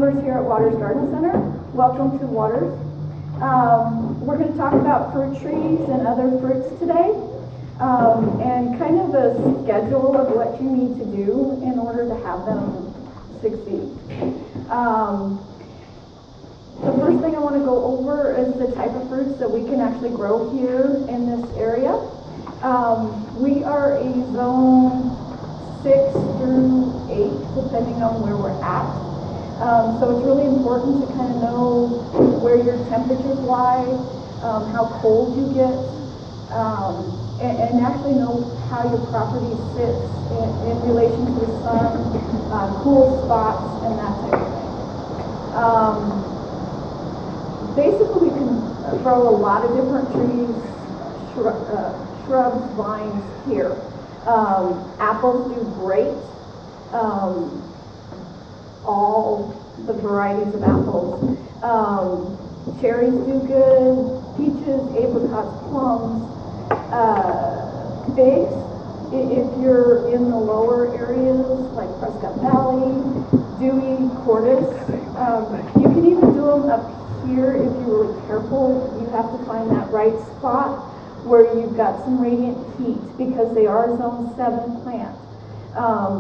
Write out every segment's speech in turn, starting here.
members here at Waters Garden Center. Welcome to Waters. We're going to talk about fruit trees and other fruits today, and kind of the schedule of what you need to do in order to have them succeed. The first thing I want to go over is the type of fruits that we can actually grow here in this area. We are a zone 6 through 8, depending on where we're at. So it's really important to kind of know where your temperatures lie, how cold you get, and actually know how your property sits in relation to the sun, cool spots, and that type of thing. Basically, we can grow a lot of different trees, shrubs, vines here. Apples do great. All the varieties of apples. Cherries do good. Peaches, apricots, plums. Figs, if you're in the lower areas like Prescott Valley, Dewey, Cordis. You can even do them up here if you're really careful. You have to find that right spot where you've got some radiant heat, because they are a zone 7 plant.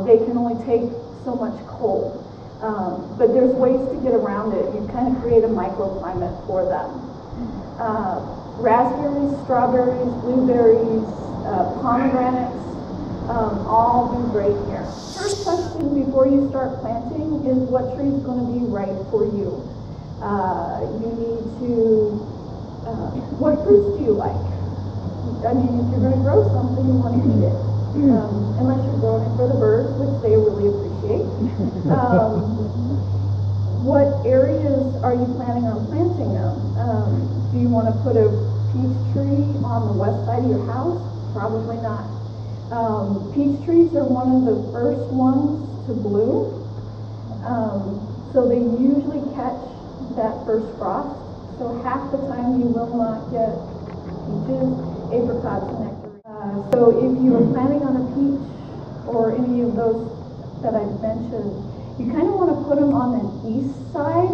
They can only take so much cold, but there's ways to get around it. You kind of create a microclimate for them. Raspberries, strawberries, blueberries, pomegranates, all do great here. First question before you start planting is what tree is going to be right for you. You need to, what fruits do you like? I mean, if you're going to grow something, you want to eat it. Unless you're growing it for the birds, which they really appreciate. What areas are you planning on planting them? Do you want to put a peach tree on the west side of your house? Probably not. Peach trees are one of the first ones to bloom. So they usually catch that first frost. So half the time you will not get peaches, apricots, and nectarines. So if you were planning on a peach or any of those that I've mentioned, you kind of want to put them on the east side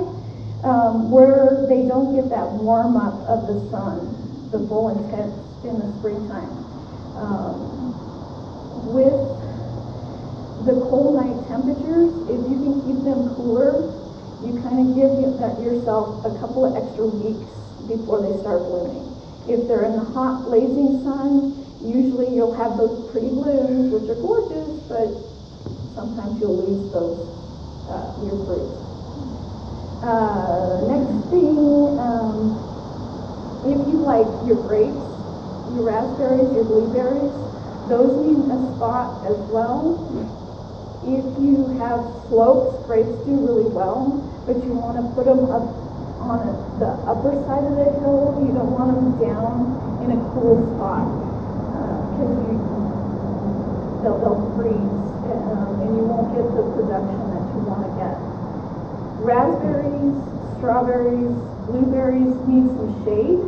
where they don't get that warm up of the sun, the full intense in the springtime. With the cold night temperatures, if you can keep them cooler, you kind of give yourself a couple of extra weeks before they start blooming. If they're in the hot, blazing sun, usually you'll have those pretty blooms, which are gorgeous, but sometimes you'll lose those, your fruits. Next thing, if you like your grapes, your raspberries, your blueberries, those need a spot as well. If you have slopes, grapes do really well, but you want to put them up on the upper side of the hill. You don't want them down in a cool spot, because they'll freeze, and you won't get the production that you want to get. Raspberries, strawberries, blueberries need some shade.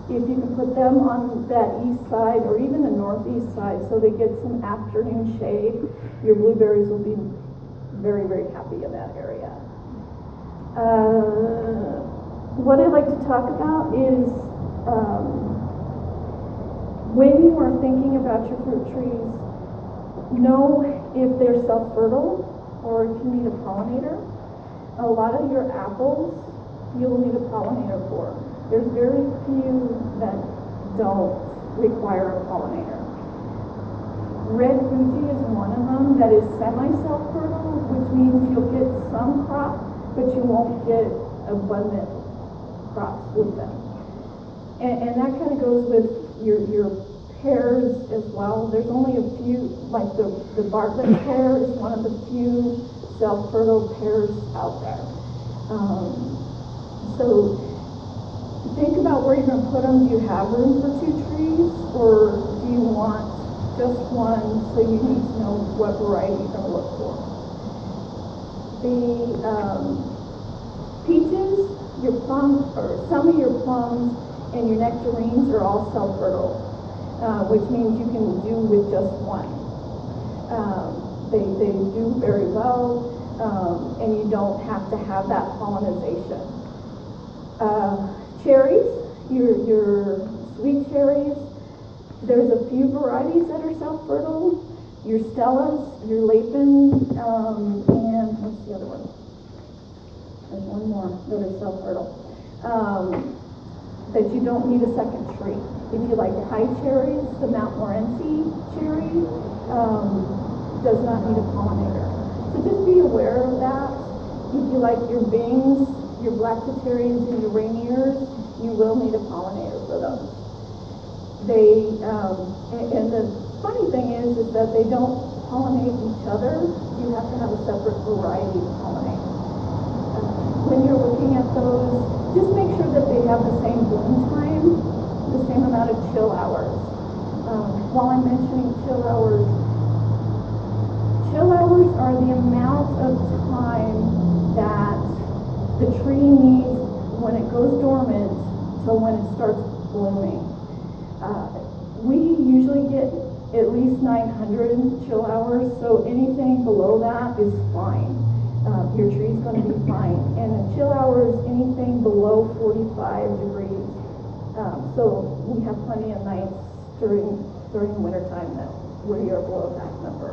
If you can put them on that east side or even the northeast side so they get some afternoon shade, your blueberries will be very, very happy in that area. What I'd like to talk about is when you are thinking about your fruit trees, know if they're self-fertile or if you need a pollinator. A lot of your apples you'll need a pollinator for. There's very few that don't require a pollinator. Red Fuji is one of them that is semi-self-fertile, which means you'll get some crop, but you won't get abundant crops with them. And that kind of goes with your pears as well. There's only a few, like the Bartlett pear is one of the few self-fertile pears out there. So think about where you're going to put them. Do you have room for 2 trees, or do you want just one, so you need to know what variety you're going to look for? The peaches, your plums, or some of your plums and your nectarines are all self-fertile, which means you can do with just one. They do very well, and have to have that pollination. Cherries, your sweet cherries, there's a few varieties that are self-fertile. Your Stellas, your Lapin, and what's the other one? There's one more that is self-fertile. That you don't need a second tree. If you like high cherries, the Mount Morency cherry does not need a pollinator. So just be aware of that. If you like your Bings, your Blackberries, and your Rainiers, you will need a pollinator for those. They, and the funny thing is that they don't pollinate each other. You have to have a separate variety to pollinate. When you're looking at those, just make sure that they have the same bloom time, the same amount of chill hours. While I'm mentioning chill hours are the amount of time that the tree needs when it goes dormant till when it starts blooming. We usually get at least 900 chill hours, so anything below that is fine. Your tree's going to be fine. And the chill hours, anything below 45 degrees. So we have plenty of nights during the winter time that we are below that number.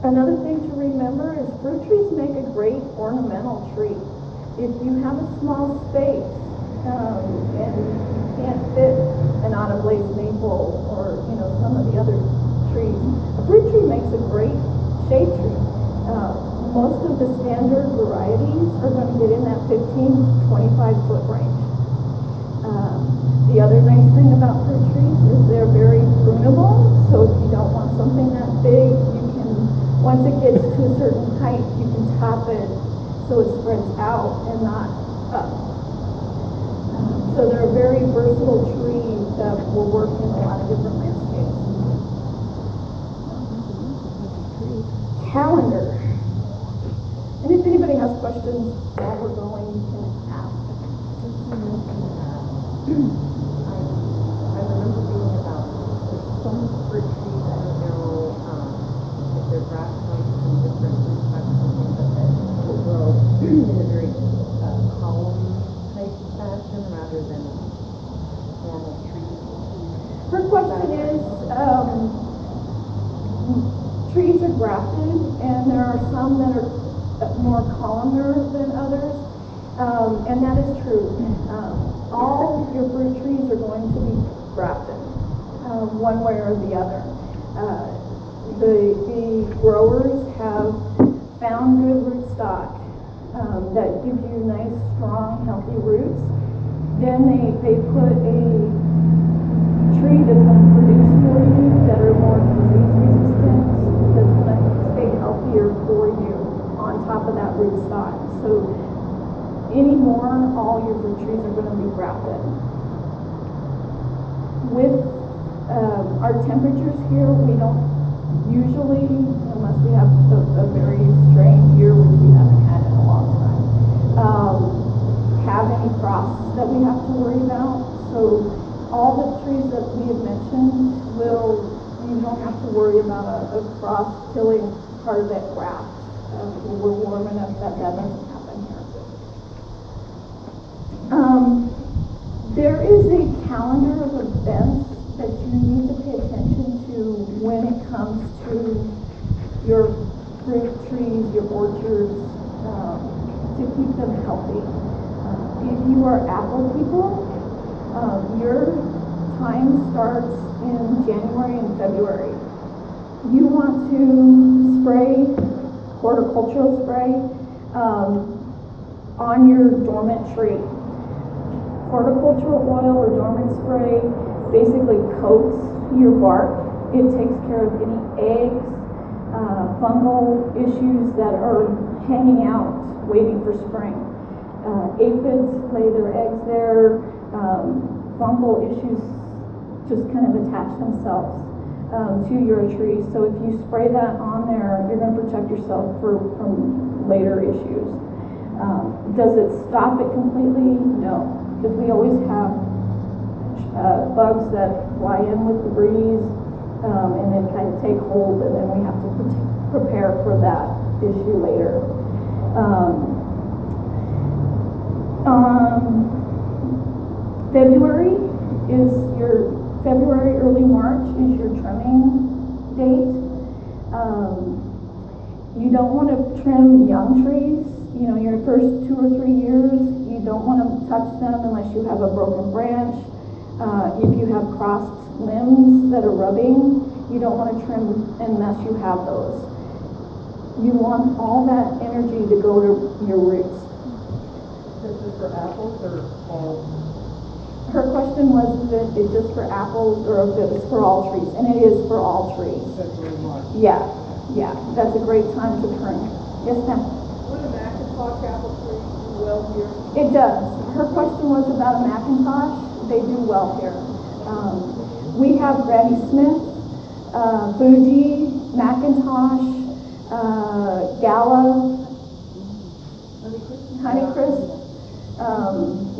Another thing to remember is fruit trees make a great ornamental tree. If you have a small space and you can't fit an autumn blaze maple or some of the other trees, a fruit tree makes a great shade tree. Most of the standard varieties are going to get in that 15 to 25 foot range. The other nice thing about fruit trees is they're very prunable, so if you don't want something that big, you can, once it gets to a certain height, you can top it so it spreads out and not up. So they're a very versatile tree that will work in a lot of different landscapes. Calendar. And if anybody has questions while we're going, you can ask. I remember reading about some fruit trees, I don't know if they're grass types and different fruit types or something, but that will grow in a very column type fashion rather than normal trees. Her question is, trees are grafted, and there are some that are more columnar than others, and that is true. All your fruit trees are going to be grafted, one way or the other. The growers have found good rootstock that gives you nice, strong, healthy roots. Then they put a tree that's going to produce for you that are more disease resistant, that's going to stay healthier for you on top of that rootstock. So anymore, all your fruit trees are going to be grafted. With our temperatures here, we don't usually, unless we have a very strange year, which we haven't had in a long time, have any frosts that we have to worry about. So all the trees that we have mentioned you don't have to worry about a frost killing part of that graft. We're warm enough that doesn't happen here. There is a calendar of events that you need to pay attention to when it comes to your fruit trees, your orchards, to keep them healthy. If you are apple people, your time starts in January and February. You want to spray, horticultural spray, on your dormant tree. Horticultural oil or dormant spray basically coats your bark. It takes care of any eggs, fungal issues that are hanging out, waiting for spring. Aphids lay their eggs there. Fungal issues just kind of attach themselves to your tree. So if you spray that on there, you're going to protect yourself from later issues. Does it stop it completely? No, because we always have bugs that fly in with the breeze and then kind of take hold, and then we have to prepare for that issue later. February, early March is your trimming date. You don't want to trim young trees. You know, your first 2 or 3 years, you don't want to touch them unless you have a broken branch. If you have crossed limbs that are rubbing, you don't want to trim unless you have those. You want all that energy to go to your roots. Is this for apples or all? Her question was if it's just for apples or if it's for all trees, and it is for all trees. February, March. Yeah, that's a great time to trim. Yes, ma'am? Would a Macintosh apple tree do well here? It does. Her question was about a Macintosh. They do well here. We have Granny Smith, Fuji, Macintosh, Gala, Honeycrisp,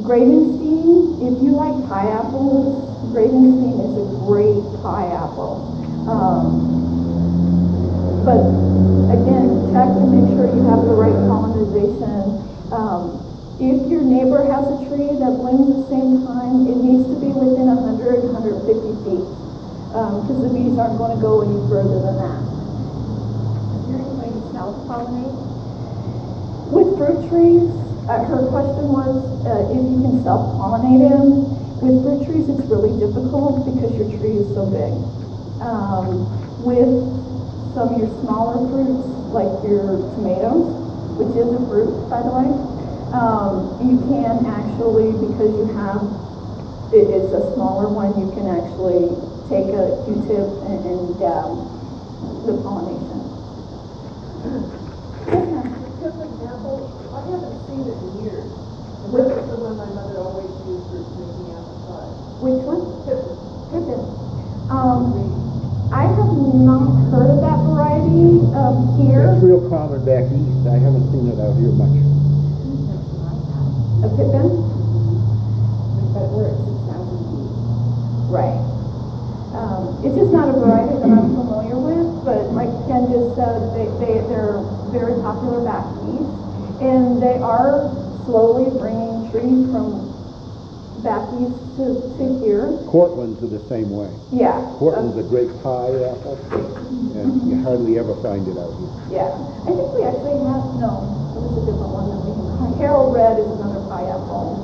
Gravenstein. If you like pie apples, Gravenstein is a great pie apple. But again, check to make sure you have the right pollination. If your neighbor has a tree that blooms at the same time, it needs to be within 100, 150 feet, because the bees aren't going to go any further than that. Is there any way to self-pollinate? With fruit trees, her question was if you can self-pollinate them. With fruit trees, it's really difficult because your tree is so big. With some of your smaller fruits, like your tomatoes, which is a fruit, by the way, you can actually, because you have, it's a smaller one, you can actually take a Q-tip and dab the pollination. Because of apple, I haven't seen it in years. And this is the one my mother always used for making apple pie. Which one? Pippin. Pippin. I have not heard of that variety here. It's real common back east. I haven't seen it out here much. A pippin? But we're at 6,000 feet. Right. It's just not a variety that I'm familiar with, but like Ken just said, they're very popular back east, and they are slowly bringing trees from back east to here. Cortland's are the same way. Yeah. Cortland's a great pie apple, and you hardly ever find it out here. Yeah. I think we actually have, no, it was a different one that we have. Harold Red is another pie apple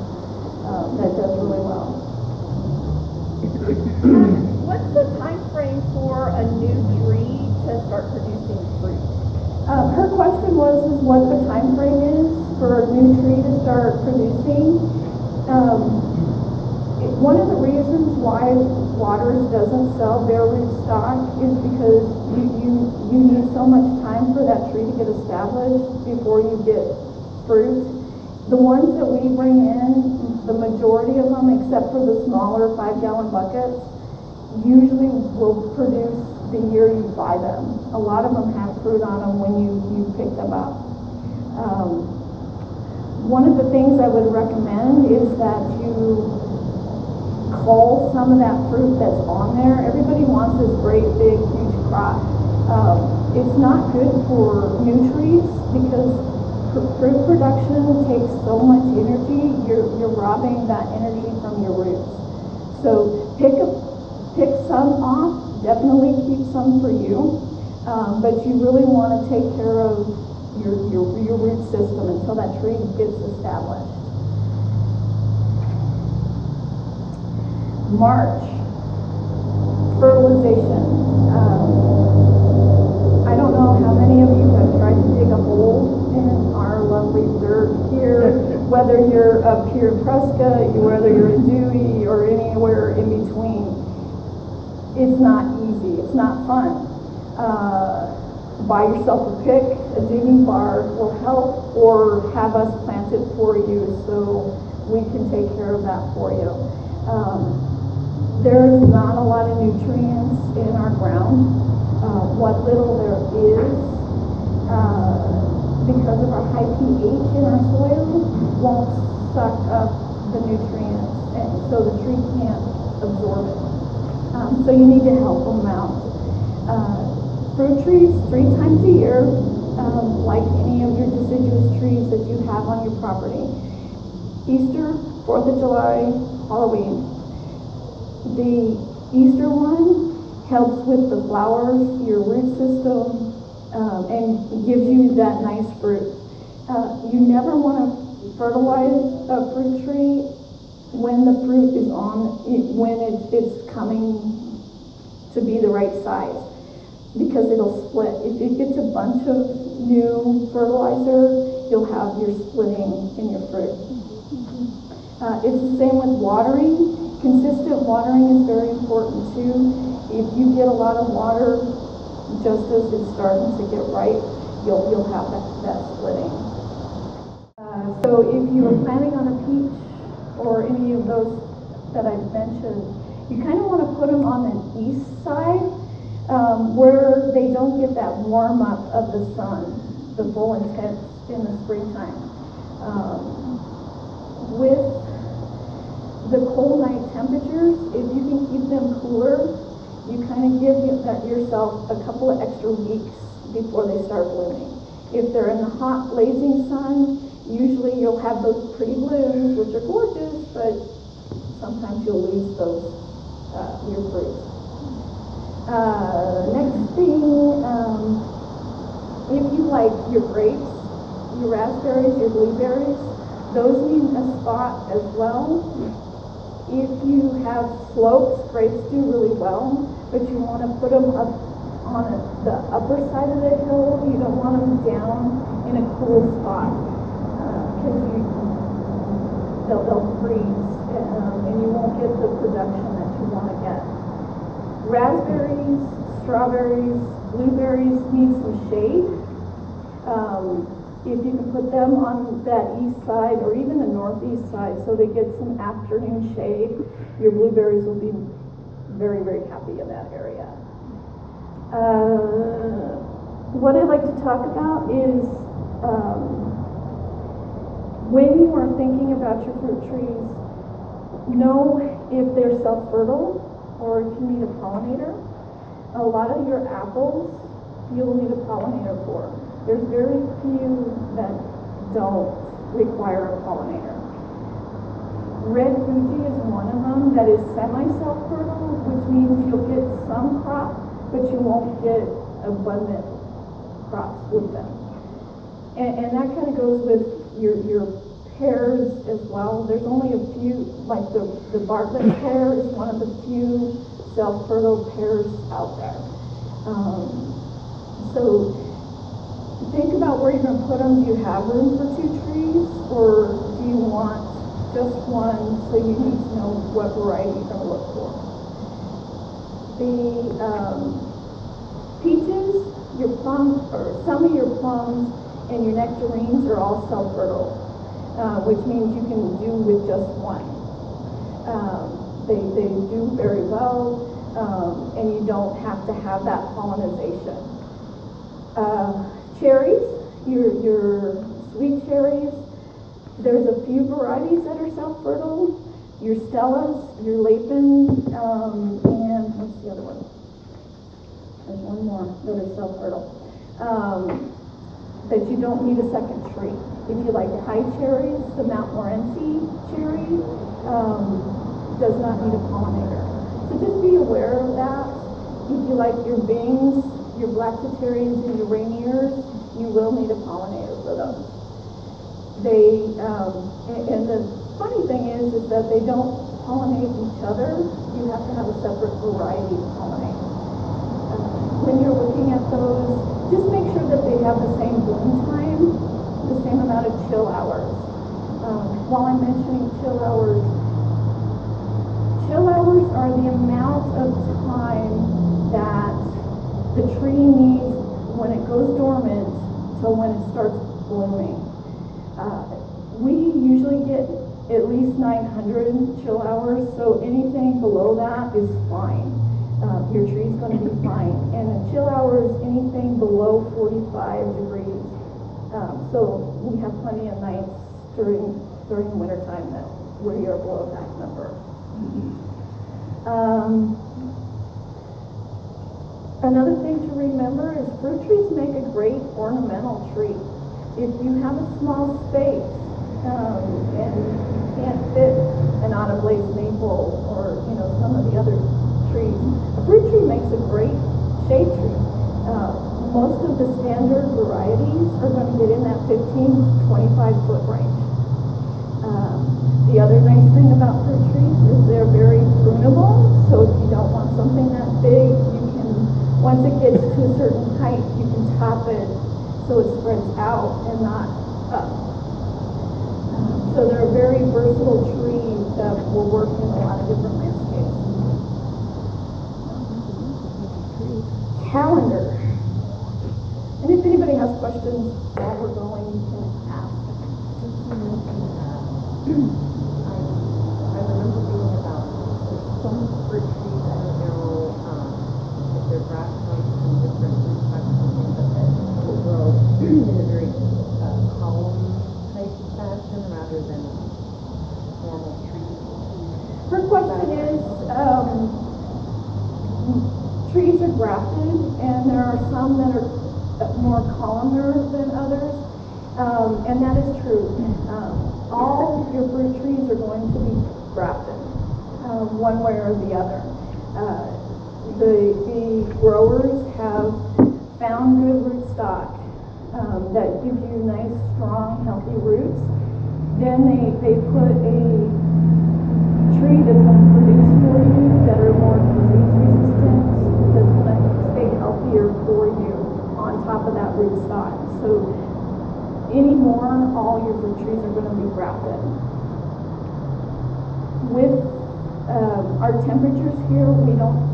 that does really well. What's the time frame for a new tree to start producing fruit? Her question was what the time frame is for a new tree to start producing. One of the reasons why Waters doesn't sell bare root stock is because you need so much time for that tree to get established before you get fruit. The ones that we bring in, the majority of them, except for the smaller 5-gallon buckets, usually will produce the year you buy them. A lot of them have fruit on them when you pick them up. One of the things I would recommend is that you cull some of that fruit that's on there. Everybody wants this great big huge crop. It's not good for new trees because fruit production takes so much energy. You're robbing that energy from your roots. So pick some off. Definitely keep some for you, but you really want to take care of your root system until that tree gets established. March, fertilization. I don't know how many of you have tried to dig a hole in our lovely dirt here, whether you're up here in Prescott, whether you're in Dewey, or anywhere in between. It's not easy. It's not fun. Buy yourself a pick, a digging bar will help, or have us plant it for you so we can take care of that for you. There's not a lot of nutrients in our ground. What little there is, because of our high pH in our soil, won't suck up the nutrients, and so the tree can't absorb it. So you need to help them out Fruit trees 3 times a year, like any of your deciduous trees that you have on your property. Easter, 4th of July, Halloween. The Easter one helps with the flowers, your root system, and gives you that nice fruit. You never want to fertilize a fruit tree when the fruit is on, when it's coming to be the right size, because it'll split. If it gets a bunch of new fertilizer, you'll have your splitting in your fruit. It's the same with watering. Consistent watering is very important too. If you get a lot of water just as it's starting to get ripe, you'll have that splitting. So if you were planning on a peach or any of those that I've mentioned, you kind of want to put them on the east side, where they don't get that warm up of the sun, the full intense in the springtime. With the cold night temperatures, if you can keep them cooler, you kind of give yourself a couple of extra weeks before they start blooming. If they're in the hot, blazing sun, usually you'll have those pretty blooms, which are gorgeous, but sometimes you'll lose those, your fruit. Next thing, if you like your grapes, your raspberries, your blueberries, those need a spot as well. If you have slopes, grapes do really well, but you want to put them up on the upper side of the hill. You don't want them down in a cool spot, because they'll freeze, and you won't get the production that you want to get. Raspberries, strawberries, blueberries need some shade. If you can put them on that east side or even the northeast side so they get some afternoon shade, your blueberries will be very, very happy in that area. What I'd like to talk about is when you are thinking about your fruit trees, know if they're self-fertile or if you need a pollinator. A lot of your apples you'll need a pollinator for. There's very few that don't require a pollinator. Red Fuji is one of them that is semi-self-fertile, which means you'll get some crop, but you won't get abundant crops with them. And that kind of goes with your pears as well. There's only a few, like the Bartlett pear is one of the few self-fertile pears out there. So think about where you're going to put them. Do you have room for 2 trees, or do you want just one, so you need to know what variety you're going to look for? The peaches, your plums, or some of your plums and your nectarines are all self-fertile, which means you can do with just one. They do very well, and you don't have to have that pollination. Cherries, your sweet cherries, there's a few varieties that are self-fertile. Your Stellas, your Lapin, and what's the other one? There's one more that is self-fertile. That you don't need a second tree. If you like high cherries, the Mount Morency cherry does not need a pollinator. So just be aware of that. If you like your Bings, your Blackberries, and your Rainiers, you will need a pollinator for those. They, and the funny thing is that they don't pollinate each other. You have to have a separate variety to pollinate. When you're looking at those, just make sure that they have the same bloom time, the same amount of chill hours. While I'm mentioning chill hours are the amount of time that the tree needs when it goes dormant till when it starts blooming. We usually get at least 900 chill hours, so anything below that is fine. Your tree's going to be fine. And the chill hours, anything below 45 degrees. So we have plenty of nights during the winter time where you're below that number. Another thing to remember is fruit trees make a great ornamental tree. If you have a small space and you can't fit an autumn blaze maple or some of the other trees, a fruit tree makes a great shade tree. Most of the standard varieties are going to get in that 15 to 25 foot range. The other nice thing about fruit trees is they're very prunable, so if you don't want something that big, you can, once it gets to a certain height, you can top it so it spreads out and not up. So they're a very versatile tree that will work in a lot of different landscapes. Calendar. And if anybody has questions while we're going, you can ask. I remember reading about there's some fruit trees, I don't know if they're grass types and different fruit types and things that will grow in a very column type fashion rather than normal trees. Her question is, trees are grafted, and there are some that are more columnar than others, and that is true. All your fruit trees are going to be grafted, one way or the other. The growers have found good rootstock that gives you nice, strong, healthy roots. Then they put a tree that's going to produce for you that are more disease resistant, that's going to stay healthier for you on top of that rootstock. So anymore, all your fruit trees are going to be grafted. With our temperatures here, we don't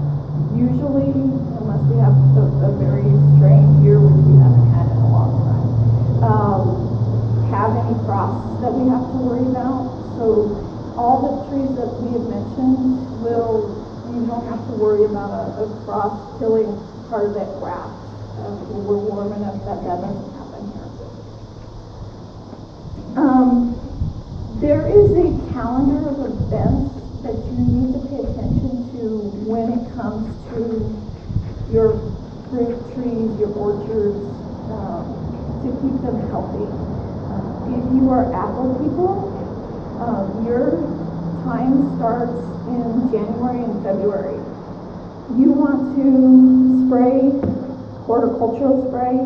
usually, unless we have a very strange year, which we haven't had in a long time, have any frosts that we have to worry about. So all the trees that we have mentioned you don't have to worry about a frost killing part of that graft. We're warm enough that doesn't happen here. There is a calendar of events that you need to pay attention to when it comes to your fruit trees, your orchards, to keep them healthy. If you are apple people, your time starts in January and February. You want to spray horticultural spray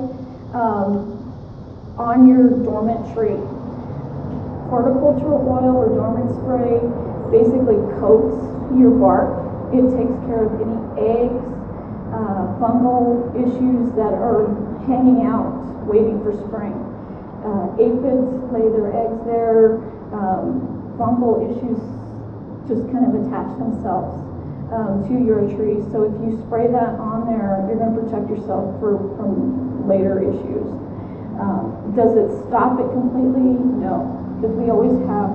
on your dormant tree. Horticultural oil or dormant spray basically coats your bark. It takes care of any eggs, fungal issues that are hanging out waiting for spring. Aphids lay their eggs there. Fungal issues just kind of attach themselves to your tree. So if you spray that on there, you're going to protect yourself from later issues. Does it stop it completely? No, because we always have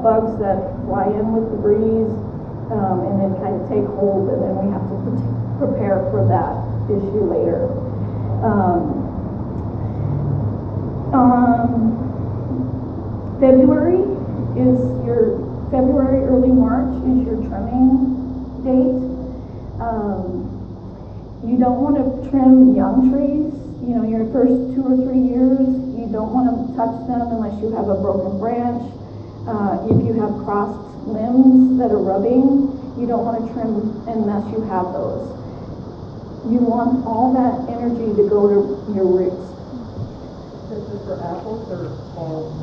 bugs that fly in with the breeze and then kind of take hold, and then we have to prepare for that issue later. February, early March is your trimming date. You don't want to trim young trees. Your first 2 or 3 years, you don't want to touch them unless you have a broken branch. If you have crossed limbs that are rubbing, you don't want to trim unless you have those. You want all that energy to go to your roots. Is this for apples or all?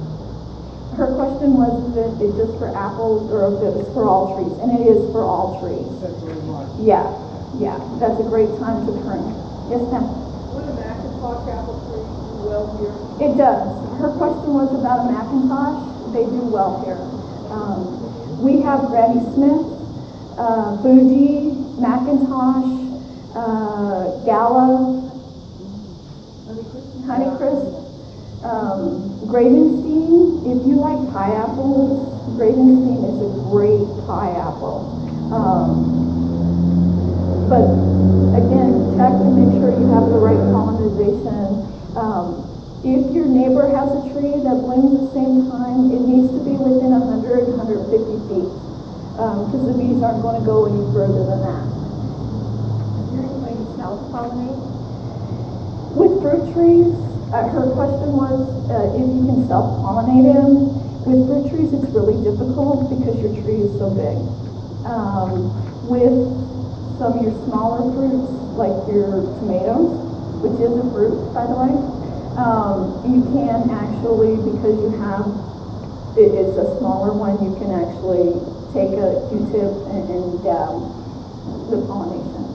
Her question was if it's just for apples or if it's for all trees, and it is for all trees. February, March. Yeah, that's a great time to prune. Yes, ma'am? Would a Macintosh apple tree do well here? It does. Her question was about a Macintosh. They do well here. We have Granny Smith, Fuji, Macintosh, Gala, Honeycrisp, Gravenstein. If you like pie apples, Gravenstein is a great pie apple. But again, check and make sure you have the right pollination. If your neighbor has a tree that blooms at the same time, it needs to be within 100, 150 feet, because the bees aren't going to go any further than that. Your how to pollinate. With fruit trees, her question was if you can self-pollinate them. With fruit trees, it's really difficult because your tree is so big. With some of your smaller fruits, like your tomatoes, which is a fruit, by the way, you can actually, because you have, it's a smaller one, you can actually take a Q-tip and dab the pollination.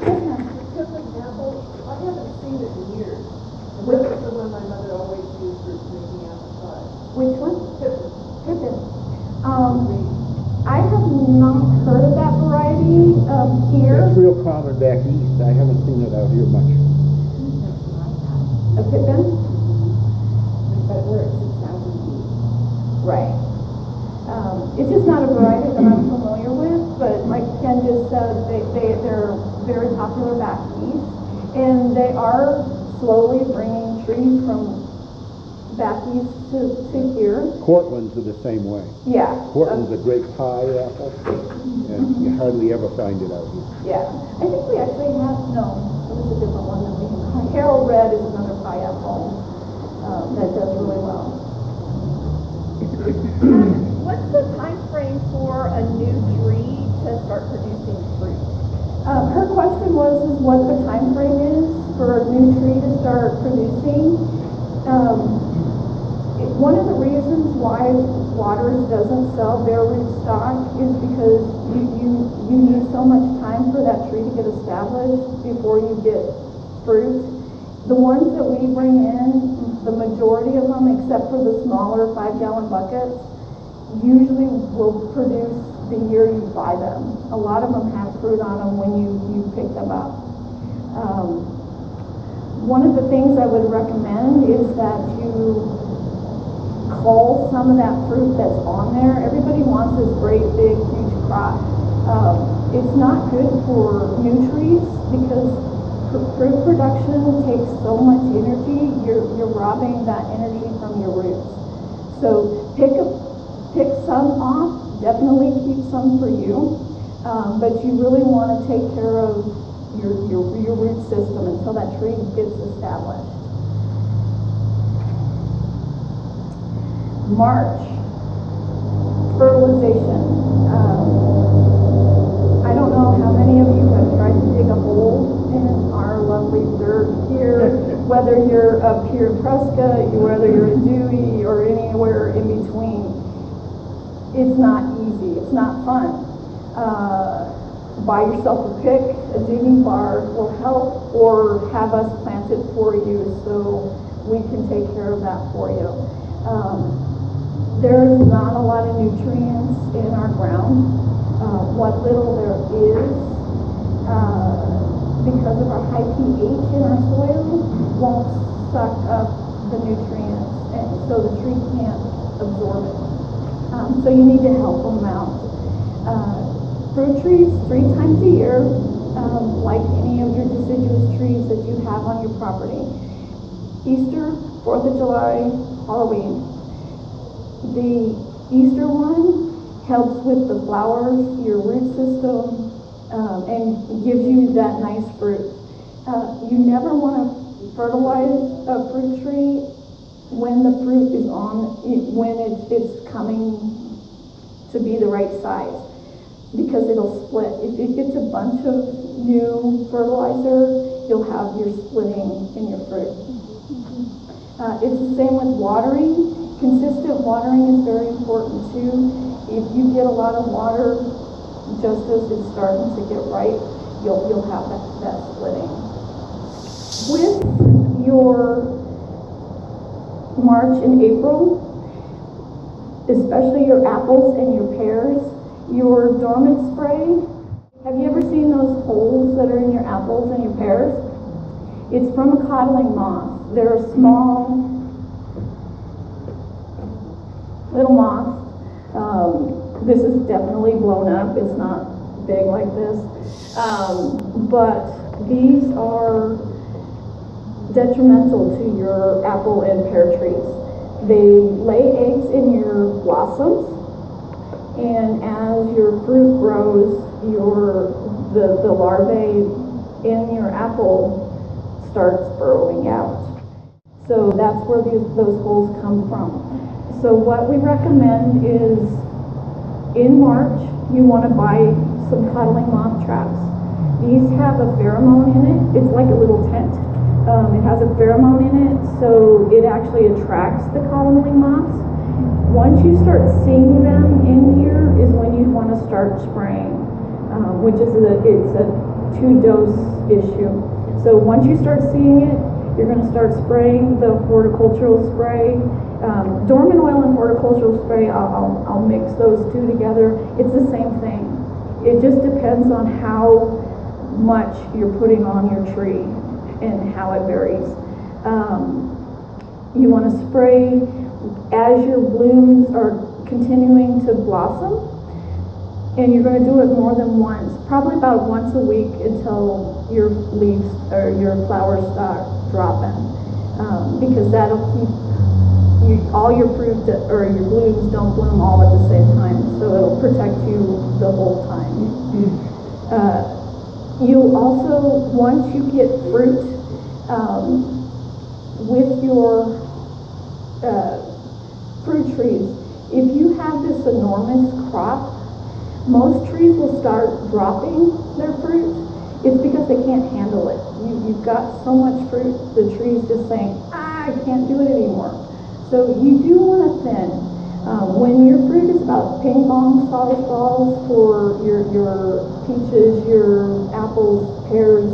Because of apple, I haven't seen it in years. And that was the one my mother always used for making apple pie. Which one? Pippin. Pippin. I have not heard of that variety here. It's real common back east. I haven't seen it out here much. A pippin? But we're at 6,000 feet. Right. It's just not a variety that I'm familiar with, but like Ken just said, they're very popular back east, and they are slowly bringing trees from back east to here. Cortlands are the same way. Yeah. Cortland's a great pie apple, and you hardly ever find it out here. Yeah. I think we actually have, no, it was a different one that we have. Harold Red is another pie apple that does really well. What's the time frame for a new tree to start producing fruit? Her question was what the time frame is for a new tree to start producing. One of the reasons why Waters doesn't sell bare root stock is because you need so much time for that tree to get established before you get fruit. The ones that we bring in, the majority of them, except for the smaller 5-gallon buckets, usually will produce the year you buy them. A lot of them have fruit on them when you pick them up. One of the things I would recommend is that you cull some of that fruit that's on there. Everybody wants this great, big, huge crop. It's not good for new trees because fruit production takes so much energy. You're robbing that energy from your roots. So pick some off. Definitely keep some for you, but you really want to take care of your root system until that tree gets established. March, fertilization. I don't know how many of you have tried to dig a hole in our lovely dirt here, whether you're up here in Prescott, whether you're in Dewey, or anywhere in between. It's not easy. It's not fun. Buy yourself a pick, a digging bar will help, or have us plant it for you so we can take care of that for you. There's not a lot of nutrients in our ground. What little there is, because of our high pH in our soil, won't suck up the nutrients, and so the tree can't absorb it. So you need to help them out. Fruit trees 3 times a year, like any of your deciduous trees that you have on your property. Easter, 4th of July, Halloween. The Easter one helps with the flowers, your root system, and gives you that nice fruit. You never want to fertilize a fruit tree when the fruit is on, when it's coming to be the right size, because it'll split. If it gets a bunch of new fertilizer, you'll have your splitting in your fruit. It's the same with watering. Consistent watering is very important too. If you get a lot of water just as it's starting to get ripe, you'll have that splitting. With your March and April, especially your apples and your pears, your dormant spray. Have you ever seen those holes that are in your apples and your pears? It's from a coddling moth. They're a small little moth. This is definitely blown up. It's not big like this. But these are detrimental to your apple and pear trees. They lay eggs in your blossoms, and as your fruit grows, the larvae in your apple starts burrowing out. So that's where those holes come from. So what we recommend is in March, you want to buy some Coddling moth traps. These have a pheromone in it. It's like a little tent. It has a pheromone in it, so it actually attracts the Coddling moths. Once you start seeing them in here is when you want to start spraying, which is it's a 2-dose issue. So once you start seeing it, you're going to start spraying the horticultural spray. Dormant oil and horticultural spray, I'll mix those two together. It's the same thing. It just depends on how much you're putting on your tree and how it varies. You want to spray as your blooms are continuing to blossom, and you're going to do it more than once, probably about once a week until your leaves or your flowers start dropping, because that'll keep all your fruit or your blooms don't bloom all at the same time, so it'll protect you the whole time. You also, once you get fruit with your fruit trees, if you have this enormous crop, most trees will start dropping their fruit. It's because they can't handle it. You've got so much fruit, the tree's just saying, I can't do it anymore. So you do want to thin. When your fruit is about ping pong size balls for your peaches, your apples, pears,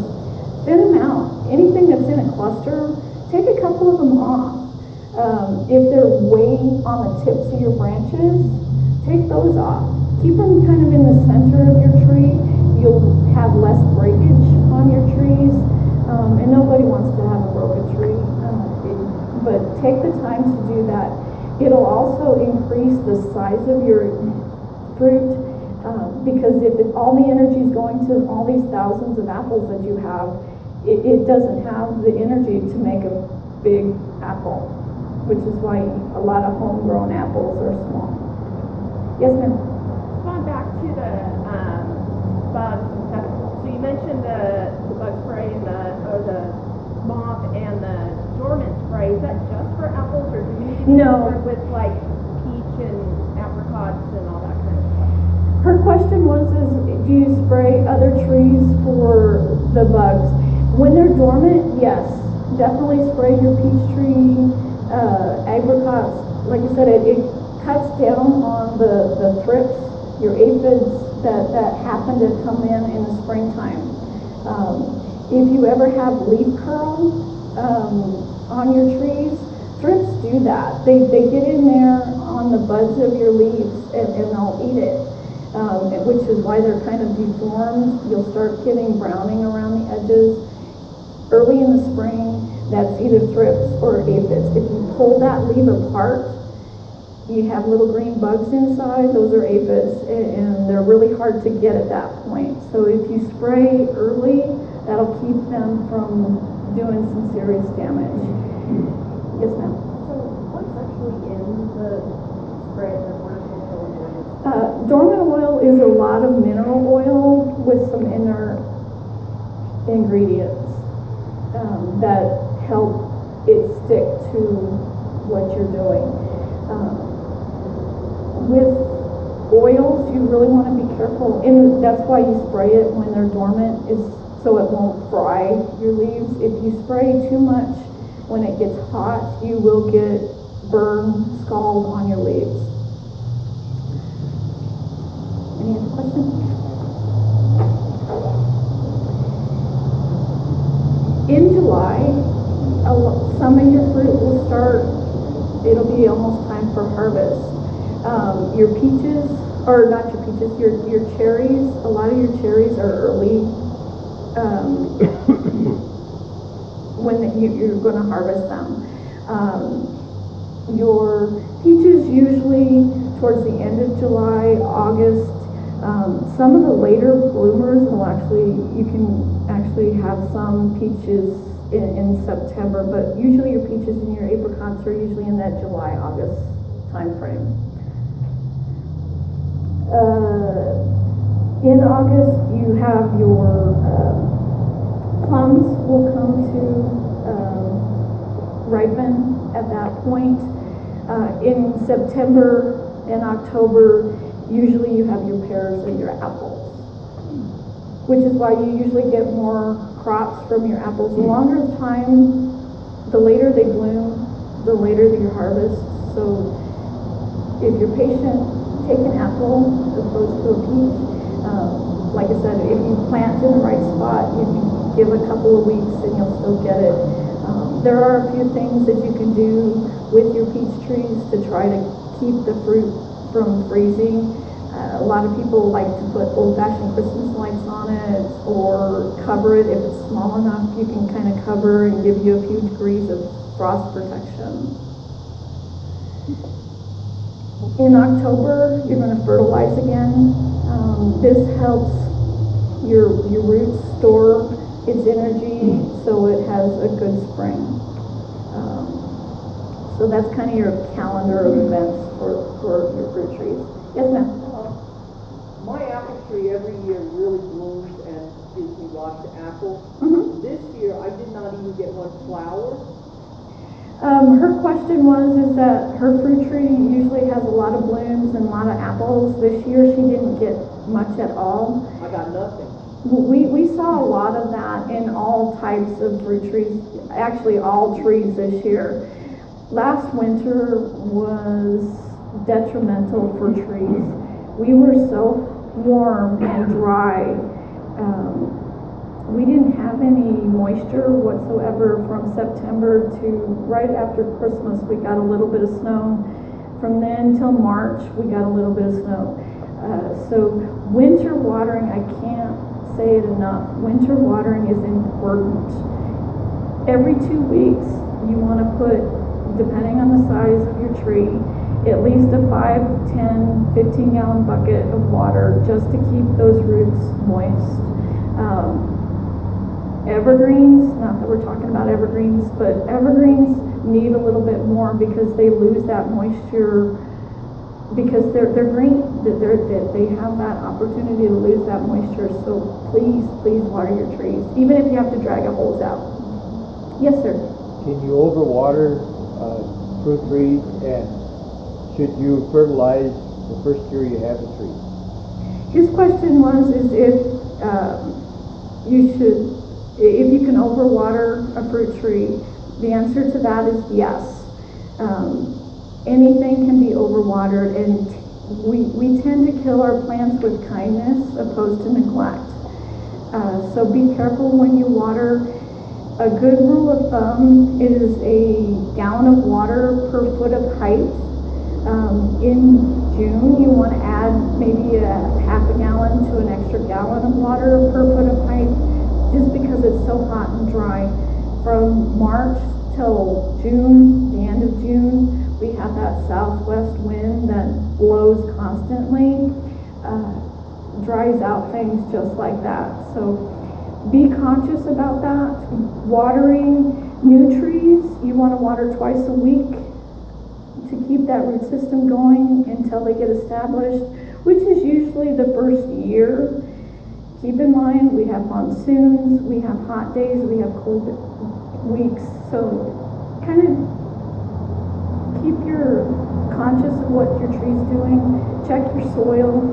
thin them out. Anything that's in a cluster, take a couple of them off. If they're way on the tips of your branches, take those off. Keep them kind of in the center of your tree. You'll have less breakage on your trees, and nobody wants to have a broken tree. But take the time to do that. It'll also increase the size of your fruit, because if all the energy is going to all these thousands of apples that you have, it doesn't have the energy to make a big apple, which is why a lot of homegrown apples are small. Yes, ma'am? Going back to the bugs and stuff. So you mentioned the bug spray and the moth and the dormant spray. Is that just for apples, or do you need to be concerned with like peach and apricots and all that kind of stuff? Her question was, do you spray other trees for the bugs? When they're dormant, yes. Definitely spray your peach tree, apricots. Like I said, it cuts down on the thrips, your aphids that happen to come in the springtime. If you ever have leaf curl on your trees, thrips do that. They get in there on the buds of your leaves and they'll eat it, which is why they're kind of deformed. You'll start getting browning around the edges. Early in the spring, that's either thrips or aphids. If you pull that leaf apart, you have little green bugs inside. Those are aphids, and they're really hard to get at that point. So if you spray early, that'll keep them from doing some serious damage. Yes, ma'am? So what's actually in the spray, the horticultural? Dormant oil is a lot of mineral oil with some inner ingredients that help it stick to what you're doing. With oils, you really want to be careful, and that's why you spray it when they're dormant, is so it won't fry your leaves. If you spray too much when it gets hot, you will get burn, scald on your leaves. Any other questions? In July, some of your fruit will start, it'll be almost time for harvest. Your peaches, or not your peaches, your cherries, a lot of your cherries are early when you're going to harvest them. Your peaches usually towards the end of July, August. Some of the later bloomers will you can actually have some peaches in September, but usually your peaches and your apricots are usually in that July, August time frame. In August, you have your plums will come to ripen at that point. In September and October, usually you have your pears and your apples, which is why you usually get more crops from your apples. The longer the time, the later they bloom, the later your harvest. So if you're patient, take an apple as opposed to a peach. Like I said, if you plant in the right spot, you can give a couple of weeks and you'll still get it. There are a few things that you can do with your peach trees to try to keep the fruit from freezing. A lot of people like to put old-fashioned Christmas lights on it or cover it. If it's small enough, you can kind of cover and give you a few degrees of frost protection. In October, you're going to fertilize again. This helps your roots store its energy so it has a good spring. So that's kind of your calendar of events for your fruit trees. Yes, ma'am? My apple tree every year really blooms and gives me lots of apples. Mm-hmm. This year, I did not even get one flower. Her question is that her fruit tree usually has a lot of blooms and a lot of apples. This year she didn't get much at all. I got nothing. We saw a lot of that in all types of fruit trees, actually all trees this year. Last winter was detrimental for trees. We were so warm and dry. We didn't have any moisture whatsoever from September to right after Christmas. We got a little bit of snow. From then till March, we got a little bit of snow. So winter watering, I can't say it enough. Winter watering is important. Every 2 weeks, you want to put, depending on the size of your tree, at least a 5, 10, 15-gallon bucket of water just to keep those roots moist. Evergreens, not that we're talking about evergreens, but evergreens need a little bit more because they lose that moisture because they're green. They have that opportunity to lose that moisture. So please water your trees, even if you have to drag a hose out. Yes, sir. Can you overwater fruit trees, and should you fertilize the first year you have a tree? His question is if if you can overwater a fruit tree. The answer to that is yes. Anything can be overwatered, and we tend to kill our plants with kindness opposed to neglect. So be careful when you water. A good rule of thumb is a gallon of water per foot of height. In June, you want to add maybe a half a gallon to an extra gallon of water per foot of height, just because it's so hot and dry. From March till June, the end of June, we have that southwest wind that blows constantly, dries out things just like that. So be conscious about that. Watering new trees, you want to water twice a week to keep that root system going until they get established, which is usually the first year. Keep in mind, we have monsoons, we have hot days, we have cold weeks, so kind of keep your conscious of what your tree's doing. Check your soil,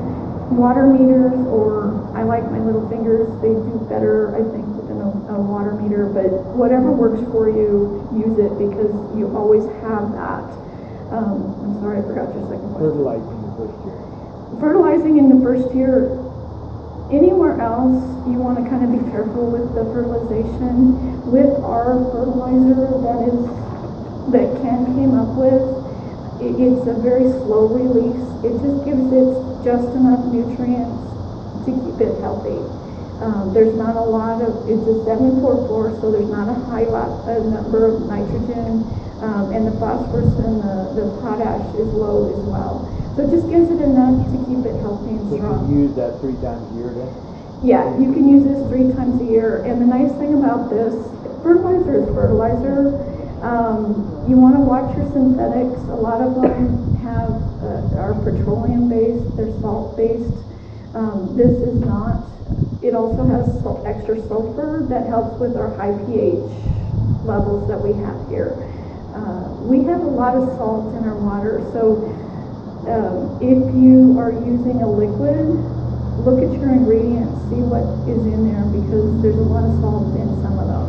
water meters, or I like my little fingers, they do better, I think, than a water meter, but whatever works for you, use it, because you always have that. I'm sorry, I forgot your second question. Fertilizing the first year. Fertilizing in the first year. Anywhere else, you want to kind of be careful with the fertilization. With our fertilizer that Ken came up with, it's a very slow release. It just gives it just enough nutrients to keep it healthy. There's not a lot of, it's a 744, so there's not a high number of nitrogen, and the phosphorus and the potash is low as well. So it just gives it enough to keep it healthy and strong. So you use that 3 times a year then? Yeah, you can use this 3 times a year. And the nice thing about this, fertilizer is fertilizer. You want to watch your synthetics. A lot of them are petroleum based, they're salt based. This is not, it also has extra sulfur that helps with our high pH levels that we have here. We have a lot of salt in our water, so if you are using a liquid, look at your ingredients, see what is in there, because there's a lot of salt in some of those.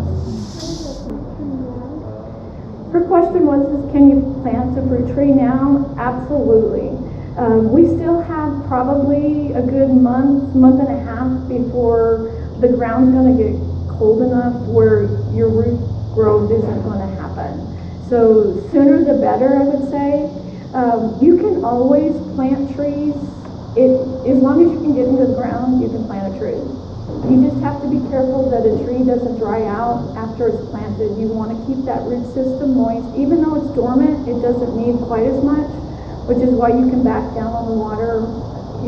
Her question was, can you plant a fruit tree now? Absolutely. We still have probably a good month and a half before the ground's going to get cold enough where your root growth isn't going to happen. So sooner the better, I would say. You can always plant trees. As long as you can get into the ground, you can plant a tree. You just have to be careful that a tree doesn't dry out after it's planted. You want to keep that root system moist. Even though it's dormant, it doesn't need quite as much, which is why you can back down on the water.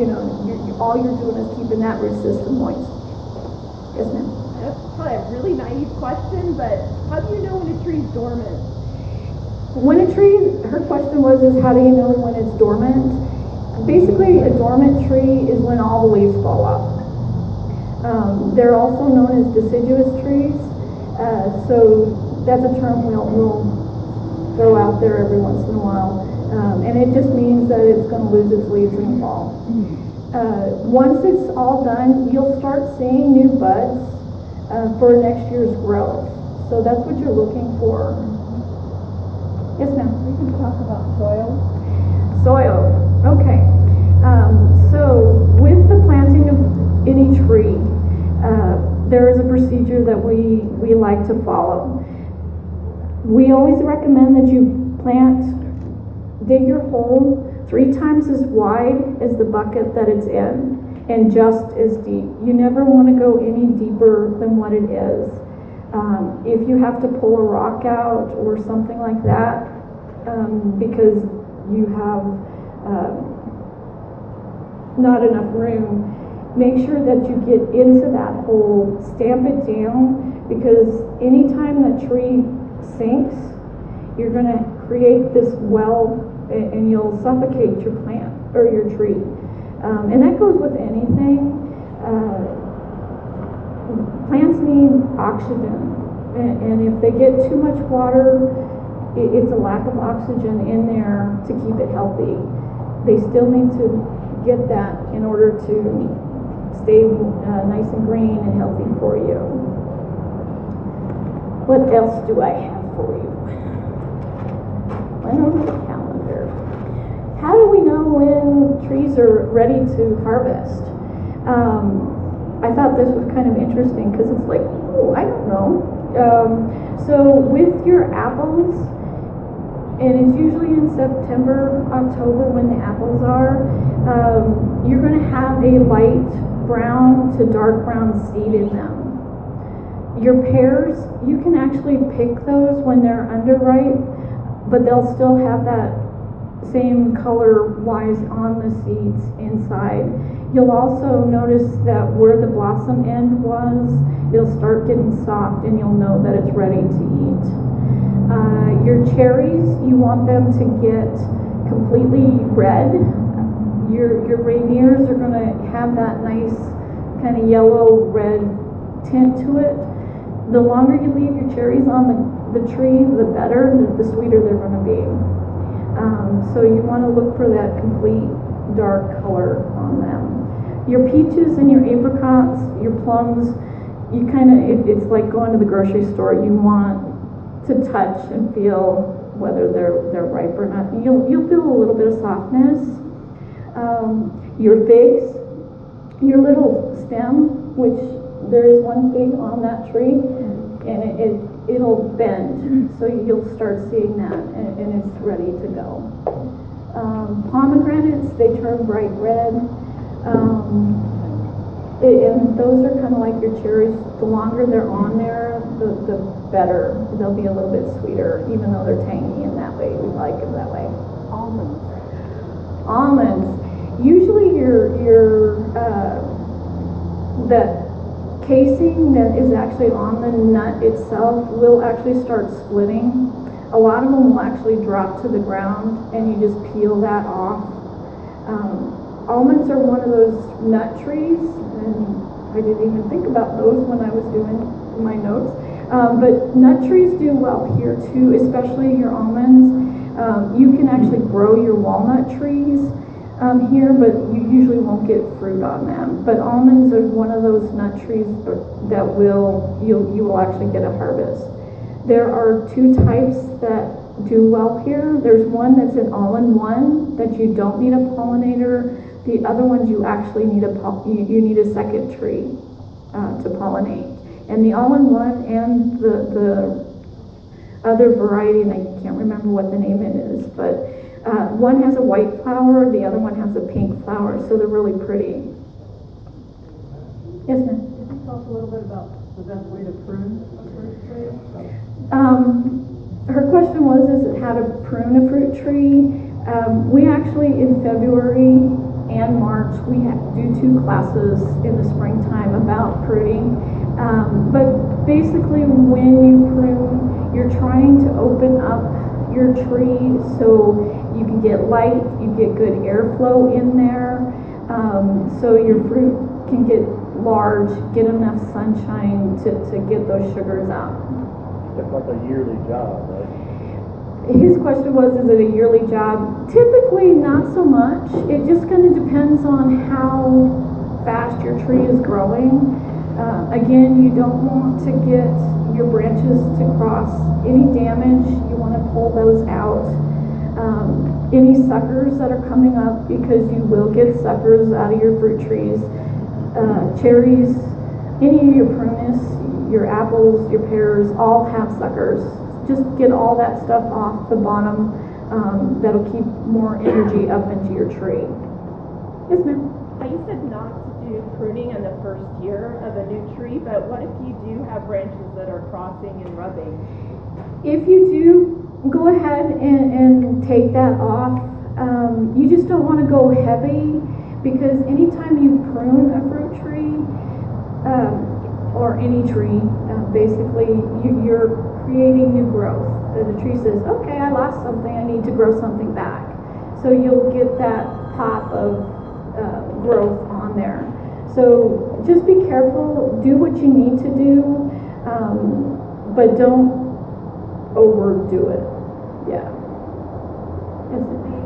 You know, all you're doing is keeping that root system moist. Yes, ma'am? That's probably a really naive question, but how do you know when a tree's dormant? When a tree, her question was, how do you know when it's dormant? Basically, a dormant tree is when all the leaves fall off. They're also known as deciduous trees, so that's a term we'll throw out there every once in a while, and it just means that it's going to lose its leaves in the fall. Once it's all done, you'll start seeing new buds for next year's growth, so that's what you're looking for. Yes, ma'am? We can talk about soil. Soil, okay. So with the planting of any tree, there is a procedure that we like to follow. We always recommend that you dig your hole 3 times as wide as the bucket that it's in, and just as deep. You never want to go any deeper than what it is. If you have to pull a rock out or something like that, because you have not enough room, make sure that you get into that hole, stamp it down, because anytime that tree sinks, you're going to create this well and you'll suffocate your plant or your tree. And that goes with anything. Plants need oxygen, and if they get too much water, it's a lack of oxygen in there to keep it healthy. They still need to get that in order to stay nice and green and healthy for you. What else do I have for you? On the calendar. How do we know when trees are ready to harvest? I thought this was kind of interesting because it's like, oh, I don't know. So with your apples, and it's usually in September, October when the apples are, you're going to have a light brown to dark brown seed in them. Your pears, you can actually pick those when they're underripe, but they'll still have that same color-wise on the seeds inside. You'll also notice that where the blossom end was, it'll start getting soft and you'll know that it's ready to eat. Your cherries, you want them to get completely red. Your rainiers are going to have that nice kind of yellow-red tint to it. The longer you leave your cherries on the tree, the better, the sweeter they're going to be. So you want to look for that complete dark color on them. Your peaches and your apricots, your plums, you kind of, it's like going to the grocery store. You want to touch and feel whether they're ripe or not. You'll feel a little bit of softness. Your figs, your little stem, which there is one fig on that tree, and it'll bend, so you'll start seeing that, and it's ready to go. Pomegranates, they turn bright red, and those are kind of like your cherries. The longer they're on there, the better. They'll be a little bit sweeter, even though they're tangy in that way. We like them that way. Almonds. Usually the casing that is actually on the nut itself will actually start splitting. A lot of them will actually drop to the ground and you just peel that off. Almonds are one of those nut trees, and I didn't even think about those when I was doing my notes. But nut trees do well here too, especially your almonds. You can actually grow your walnut trees here, but you usually won't get fruit on them. But almonds are one of those nut trees that you will actually get a harvest. There are two types that do well here. There's one that's an all-in-one that you don't need a pollinator. The other ones you actually need you need a second tree to pollinate. And the all-in-one and the other variety, and I can't remember what the name it is, but one has a white flower, the other one has a pink flower, so they're really pretty. Yes, ma'am? Could you talk a little bit about the best way to prune a fruit tree? Her question was, is it how to prune a fruit tree? We actually, in February and March, we do 2 classes in the springtime about pruning. But basically, when you prune, you're trying to open up your tree so you can get light, you get good airflow in there, so your fruit can get large, get enough sunshine to get those sugars out. It's like a yearly job, right? His question was, is it a yearly job? Typically, not so much. It just kind of depends on how fast your tree is growing. Again, you don't want to get your branches to cross any damage. You want to pull those out. Any suckers that are coming up, because you will get suckers out of your fruit trees. Cherries, any of your prunus, your apples, your pears, all have suckers. Just get all that stuff off the bottom. That'll keep more energy up into your tree. Yes, ma'am? You said not to do pruning in the first year of a new tree, but what if you do have branches that are crossing and rubbing? If you do, go ahead and take that off. You just don't want to go heavy, because anytime you prune a fruit tree, or any tree, basically you're creating new growth. The tree says, okay, I lost something, I need to grow something back. So you'll get that pop of growth on there. So just be careful, do what you need to do, but don't overdo it. Yeah. Yes. Any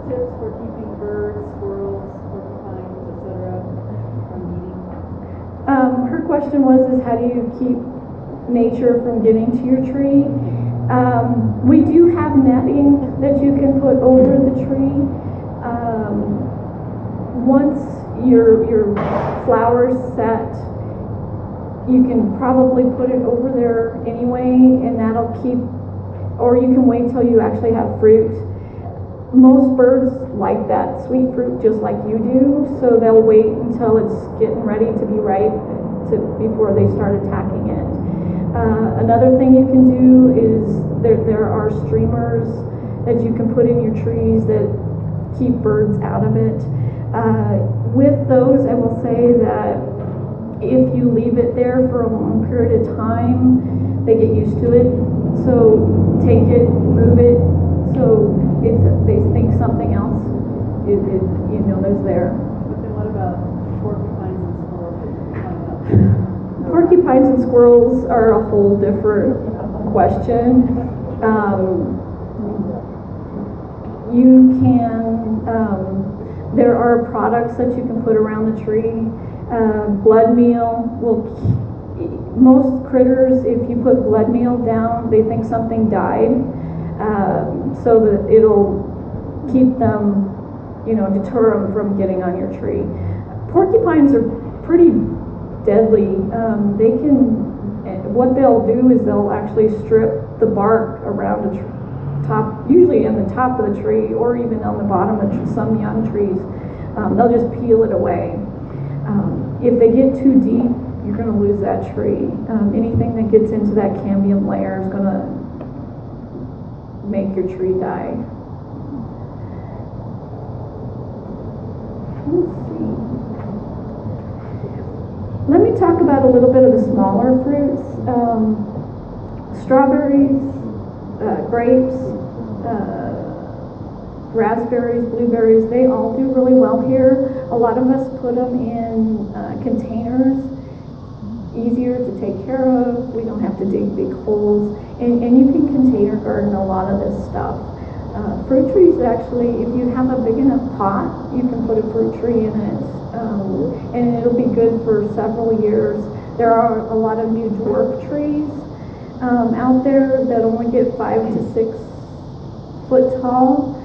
tips for keeping birds, squirrels, porcupines, etc. from eating? Her question was, is how do you keep nature from getting to your tree? We do have netting that you can put over the tree. Once your flowers set, you can probably put it over there anyway, and that'll keep, or you can wait till you actually have fruit. Most birds like that sweet fruit just like you do, so they'll wait until it's getting ready to be ripe before they start attacking it. Another thing you can do is there are streamers that you can put in your trees that keep birds out of it. With those, I will say that if you leave it there for a long period of time, they get used to it. So take it, move it, so they think something else is there. But then what about porcupines and squirrels that climb up? Porcupines and squirrels are a whole different question. You can, there are products that you can put around the tree. Blood meal most critters, if you put blood meal down, they think something died. So that it'll keep them, deter them from getting on your tree. Porcupines are pretty deadly. What they'll do is they'll actually strip the bark around the top, usually in the top of the tree, or even on the bottom of some young trees. They'll just peel it away. If they get too deep, you're going to lose that tree. Anything that gets into that cambium layer is going to make your tree die. Let's see. Let me talk about a little bit of the smaller fruits. Strawberries, grapes, raspberries, blueberries, they all do really well here. A lot of us put them in containers, easier to take care of. We don't have to dig big holes, and you can container garden a lot of this stuff. Fruit trees, actually, if you have a big enough pot, you can put a fruit tree in it, and it'll be good for several years. There are a lot of new dwarf trees out there that only get 5 to 6 foot tall.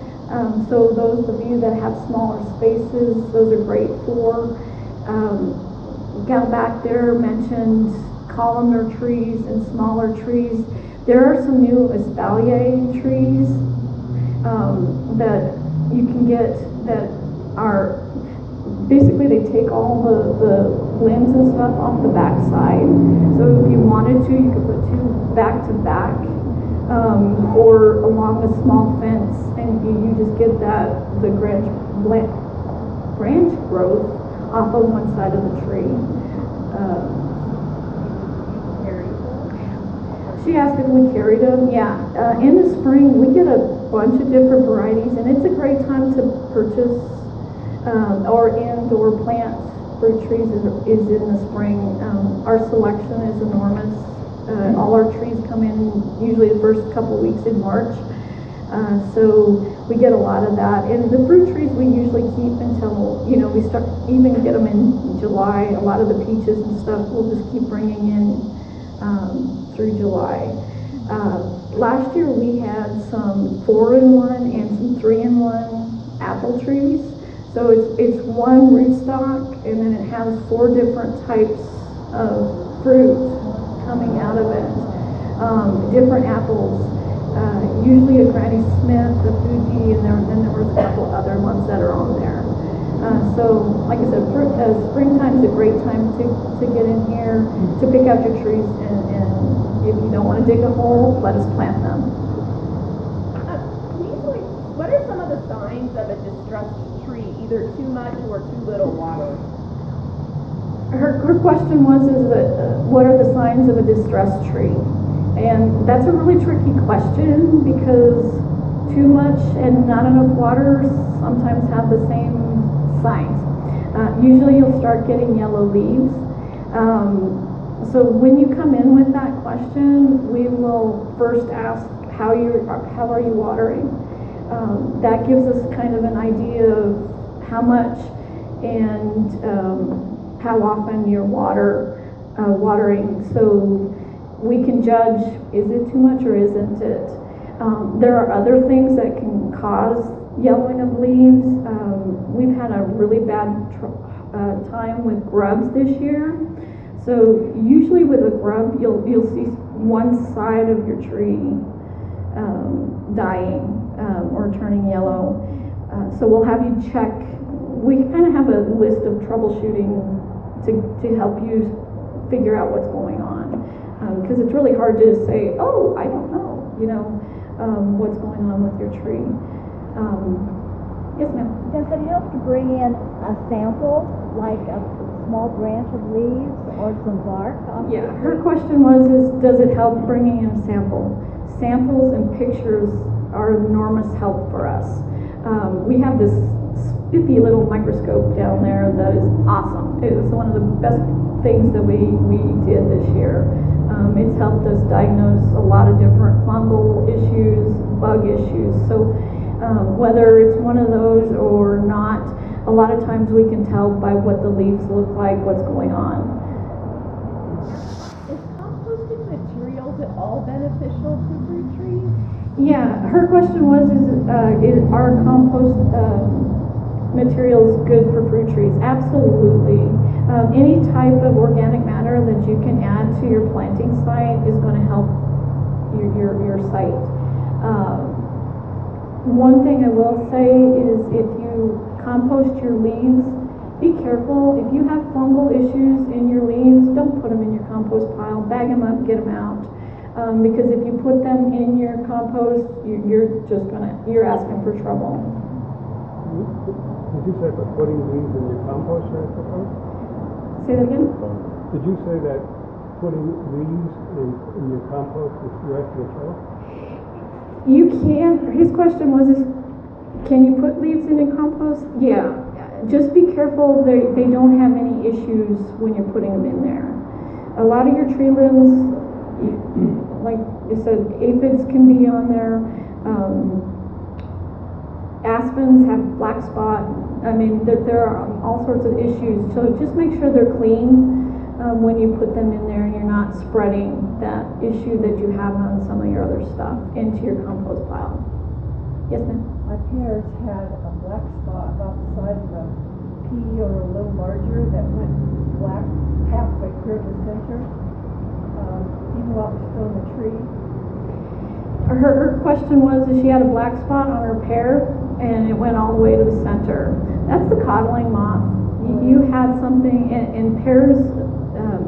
So those of you that have smaller spaces, those are great for. Gal back there mentioned columnar trees and smaller trees. There are some new espalier trees that you can get that are basically, they take all the limbs and stuff off the back side. So if you wanted to, you could put 2 back to back, or along a small fence, and you just get the branch growth off of one side of the tree. She asked if we carried them. Yeah, in the spring we get a bunch of different varieties, and it's a great time to purchase or indoor plant fruit trees is in the spring. Our selection is enormous. All our trees come in usually the first couple weeks in March, so we get a lot of that. And the fruit trees we usually keep until, we start, even get them in July. A lot of the peaches and stuff we'll just keep bringing in through July. Last year we had some 4-in-1 and some 3-in-1 apple trees. So it's one rootstock, and then it has 4 different types of fruit coming out of it. Different apples, usually a Granny Smith, a Fuji, and then there was a couple other ones that are on there. So, like I said, springtime's a great time to get in here, to pick out your trees, and if you don't want to dig a hole, let us plant them. What are some of the signs of a distressed tree, either too much or too little water? Her question was, what are the signs of a distressed tree? And that's a really tricky question, because too much and not enough water sometimes have the same signs. Usually you'll start getting yellow leaves. So when you come in with that question, we will first ask, how are you watering? That gives us kind of an idea of how much and how often you're watering, so we can judge, is it too much or isn't it? There are other things that can cause yellowing of leaves. We've had a really bad time with grubs this year. So usually with a grub, you'll see one side of your tree dying or turning yellow. So we'll have you check. We kind of have a list of troubleshooting to help you figure out what's going on, because it's really hard to say, oh, I don't know, what's going on with your tree. Yes, ma'am. Does it help to bring in a sample, like a small branch of leaves or some bark? Yeah, her question was, does it help bringing in a sample? Samples and pictures are enormous help for us. We have this spiffy little microscope down there that is awesome. It was one of the best things that we did this year. It's helped us diagnose a lot of different fungal issues, bug issues. So whether it's one of those or not, a lot of times we can tell by what the leaves look like, what's going on. Is composted materials at all beneficial to fruit trees? Yeah, her question was, are compost materials good for fruit trees? Absolutely. Any type of organic matter that you can add to your planting site is going to help your site. One thing I will say is, if you compost your leaves, be careful. If you have fungal issues in your leaves, don't put them in your compost pile. Bag them up, get them out. Because if you put them in your compost, you're asking for trouble. Did you say that putting leaves in your compost are proposed? Say that again? Did you say that putting leaves in your compost is the rest of the trouble? You can. His question was, Can you put leaves in compost? Yeah. Just be careful they don't have any issues when you're putting them in there. A lot of your tree limbs, like I said, aphids can be on there. Aspens have black spot. I mean, there are all sorts of issues. So just make sure they're clean when you put them in there, and you're not spreading that issue that you have on some of your other stuff into your compost pile. Yes, ma'am? My pears had a black spot about the size of a pea or a little larger that went black halfway through the center, even while it was still in the tree. Her question was that she had a black spot on her pear and it went all the way to the center. That's the coddling moth. You had something in pears.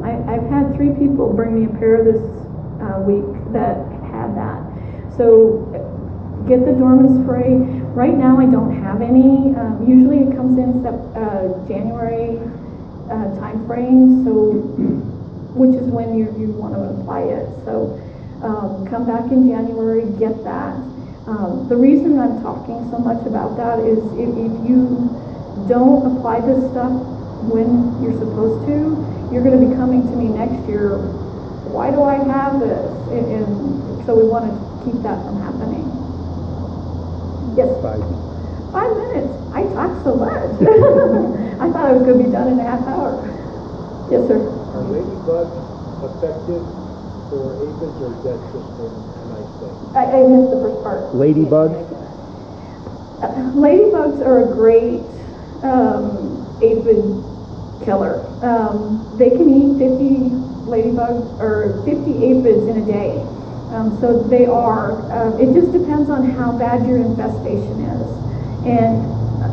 I've had 3 people bring me a pear this week that had that. So get the Dormant spray. Right now I don't have any. Usually it comes in January time frame, so which is when you want to apply it. So come back in January, get that. The reason I'm talking so much about that is if you don't apply this stuff when you're supposed to, you're going to be coming to me next year, why do I have this? And so we want to keep that from happening. Yes? 5 minutes. I talk so much. I thought I was going to be done in a half hour. Yes, sir. Are ladybugs effective for aphids, or is that just a nice thing? I missed the first part. Ladybugs? Ladybugs are a great aphid killer. They can eat 50 ladybugs or 50 aphids in a day. So they are. It just depends on how bad your infestation is. And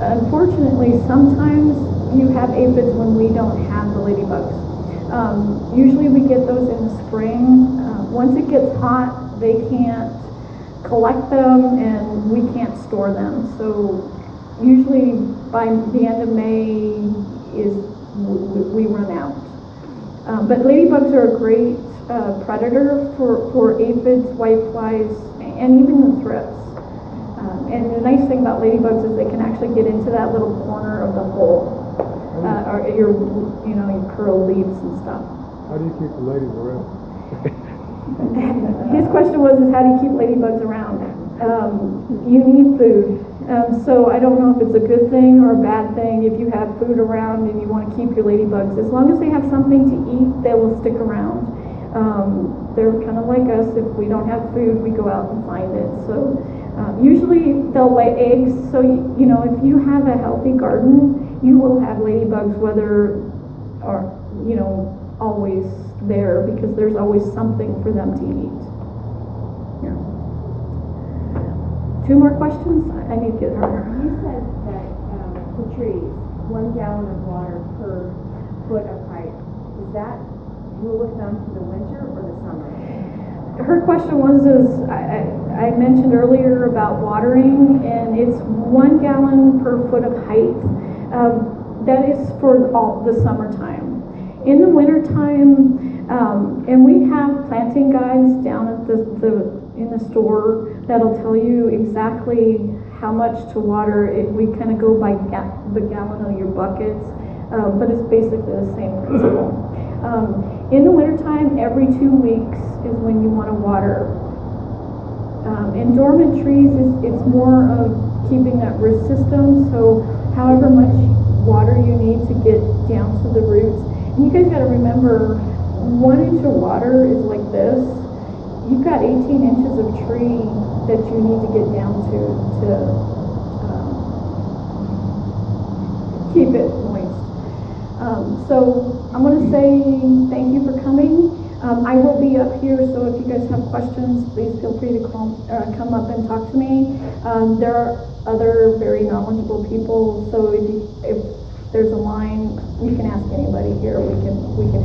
unfortunately, sometimes you have aphids when we don't have the ladybugs. Usually we get those in the spring. Once it gets hot, they can't collect them and we can't store them. So usually by the end of May we run out. But ladybugs are a great predator for aphids, whiteflies, and even the thrips. And the nice thing about ladybugs is they can actually get into that little corner of the hole, or your curl leaves and stuff. How do you keep the ladies around? His question was, how do you keep ladybugs around? You need food. So I don't know if it's a good thing or a bad thing if you have food around and you want to keep your ladybugs. As long as they have something to eat, they will stick around. They're kind of like us. If we don't have food, we go out and find it. So usually they'll lay eggs. So if you have a healthy garden, you will have ladybugs, whether or always there, because there's always something for them to eat. Yeah. 2 more questions? I need to get her. You said that for trees, 1 gallon of water per foot of height. Is that rule of thumb for the winter or the summer? Her question was, I mentioned earlier about watering, and it's 1 gallon per foot of height. That is for all the summertime. In the wintertime, and we have planting guides down at in the store that'll tell you exactly how much to water. We kind of go by the gallon of your buckets, but it's basically the same principle. In the wintertime, every 2 weeks is when you want to water. In dormant trees, it's more of keeping that root system, so however much water you need to get down to the roots. And you guys got to remember, 1 inch of water is like this. You've got 18 inches of tree that you need to get down to keep it moist. So I'm going to say thank you for coming. I will be up here, so if you guys have questions, please feel free to come up and talk to me. There are other very knowledgeable people, so if there's a line, you can ask anybody here. We can